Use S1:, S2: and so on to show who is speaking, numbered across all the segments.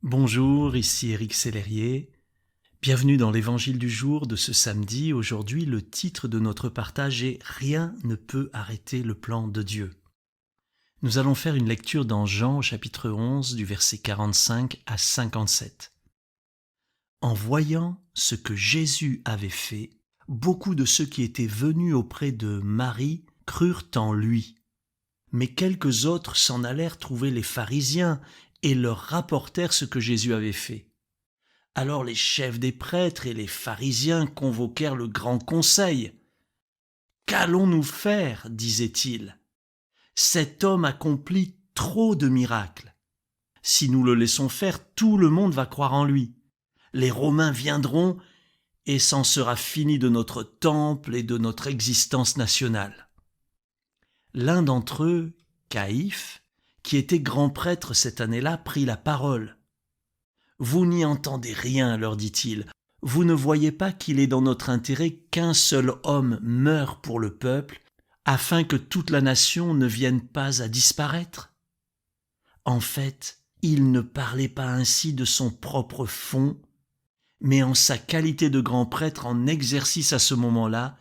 S1: Bonjour, ici Éric Sellerier. Bienvenue dans l'Évangile du jour de ce samedi. Aujourd'hui, le titre de notre partage est « Rien ne peut arrêter le plan de Dieu ». Nous allons faire une lecture dans Jean au chapitre 11 du verset 45 à 57. En voyant ce que Jésus avait fait, beaucoup de ceux qui étaient venus auprès de Marie crurent en lui. Mais quelques autres s'en allèrent trouver les pharisiens et leur rapportèrent ce que Jésus avait fait. Alors les chefs des prêtres et les pharisiens convoquèrent le grand conseil. « Qu'allons-nous faire ?» disaient-ils. « Cet homme accomplit trop de miracles. Si nous le laissons faire, tout le monde va croire en lui. Les Romains viendront et c'en sera fini de notre temple et de notre existence nationale. » L'un d'entre eux, Caïphe, qui était grand prêtre cette année-là, prit la parole. « Vous n'y entendez rien, leur dit-il. Vous ne voyez pas qu'il est dans notre intérêt qu'un seul homme meure pour le peuple, afin que toute la nation ne vienne pas à disparaître ?» En fait, il ne parlait pas ainsi de son propre fond, mais en sa qualité de grand prêtre en exercice à ce moment-là,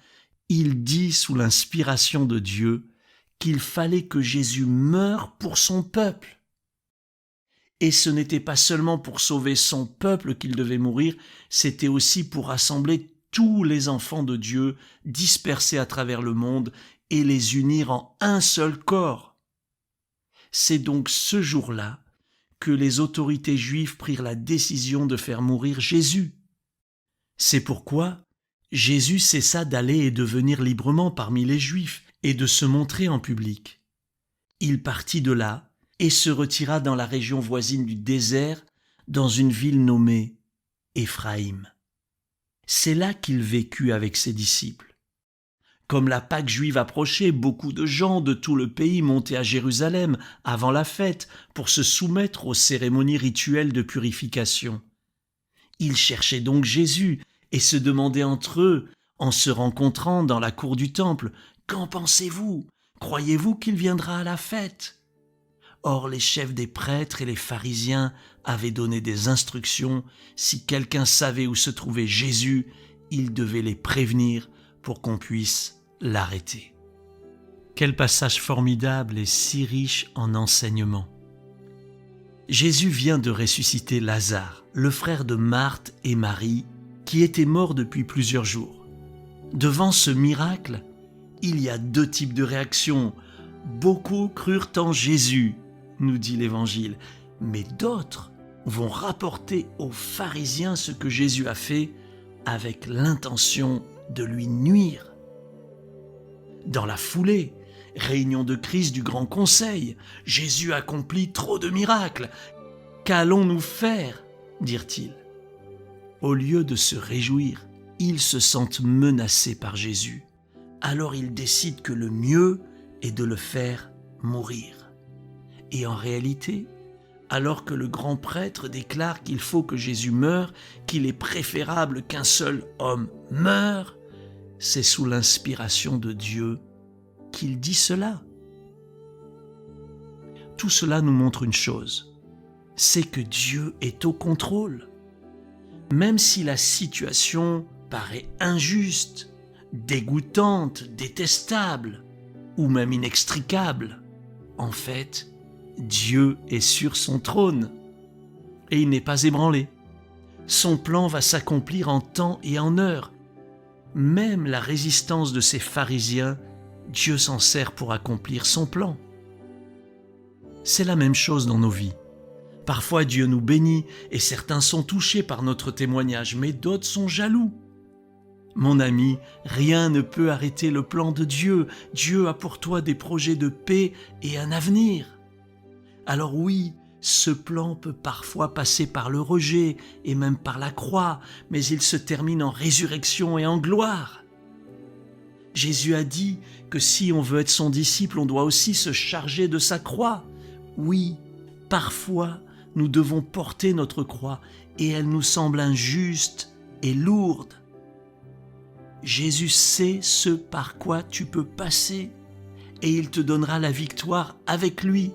S1: il dit sous l'inspiration de Dieu qu'il fallait que Jésus meure pour son peuple. Et ce n'était pas seulement pour sauver son peuple qu'il devait mourir, c'était aussi pour rassembler tous les enfants de Dieu dispersés à travers le monde et les unir en un seul corps. C'est donc ce jour-là que les autorités juives prirent la décision de faire mourir Jésus. C'est pourquoi Jésus cessa d'aller et de venir librement parmi les Juifs et de se montrer en public. Il partit de là et se retira dans la région voisine du désert, dans une ville nommée Éphraïm. C'est là qu'il vécut avec ses disciples. Comme la Pâque juive approchait, beaucoup de gens de tout le pays montaient à Jérusalem avant la fête pour se soumettre aux cérémonies rituelles de purification. Ils cherchaient donc Jésus et se demandaient entre eux, en se rencontrant dans la cour du temple, « Qu'en pensez-vous ? Croyez-vous qu'il viendra à la fête ?» Or les chefs des prêtres et les pharisiens avaient donné des instructions. Si quelqu'un savait où se trouvait Jésus, il devait les prévenir pour qu'on puisse l'arrêter. Quel passage formidable et si riche en enseignements. Jésus vient de ressusciter Lazare, le frère de Marthe et Marie, qui était mort depuis plusieurs jours. Devant ce miracle, il y a deux types de réactions. Beaucoup crurent en Jésus, nous dit l'Évangile, mais d'autres vont rapporter aux pharisiens ce que Jésus a fait avec l'intention de lui nuire. Dans la foulée, réunion de crise du Grand Conseil, Jésus accomplit trop de miracles. Qu'allons-nous faire ? Dirent-ils. Au lieu de se réjouir, ils se sentent menacés par Jésus. Alors ils décident que le mieux est de le faire mourir. Et en réalité, alors que le grand prêtre déclare qu'il faut que Jésus meure, qu'il est préférable qu'un seul homme meure, c'est sous l'inspiration de Dieu qu'il dit cela. Tout cela nous montre une chose, c'est que Dieu est au contrôle. Même si la situation paraît injuste, dégoûtante, détestable ou même inextricable, en fait, Dieu est sur son trône et il n'est pas ébranlé. Son plan va s'accomplir en temps et en heure. Même la résistance de ces pharisiens, Dieu s'en sert pour accomplir son plan. C'est la même chose dans nos vies. Parfois Dieu nous bénit et certains sont touchés par notre témoignage, mais d'autres sont jaloux. Mon ami, rien ne peut arrêter le plan de Dieu. Dieu a pour toi des projets de paix et un avenir. Alors oui, ce plan peut parfois passer par le rejet et même par la croix, mais il se termine en résurrection et en gloire. Jésus a dit que si on veut être son disciple, on doit aussi se charger de sa croix. Oui, parfois, nous devons porter notre croix et elle nous semble injuste et lourde. Jésus sait ce par quoi tu peux passer et il te donnera la victoire avec lui.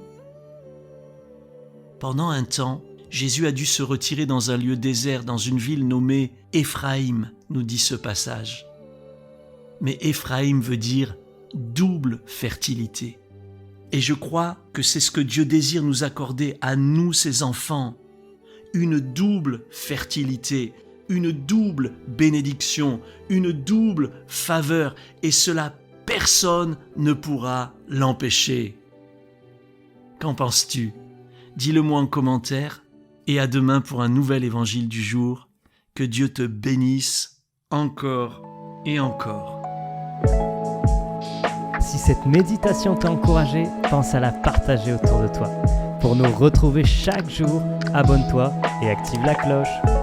S1: Pendant un temps, Jésus a dû se retirer dans un lieu désert, dans une ville nommée Éphraïm, nous dit ce passage. Mais Éphraïm veut dire double fertilité. Et je crois que c'est ce que Dieu désire nous accorder à nous, ses enfants. Une double fertilité, une double bénédiction, une double faveur. Et cela, personne ne pourra l'empêcher. Qu'en penses-tu? Dis-le-moi en commentaire et à demain pour un nouvel évangile du jour. Que Dieu te bénisse encore et encore.
S2: Si cette méditation t'a encouragé, pense à la partager autour de toi. Pour nous retrouver chaque jour, abonne-toi et active la cloche.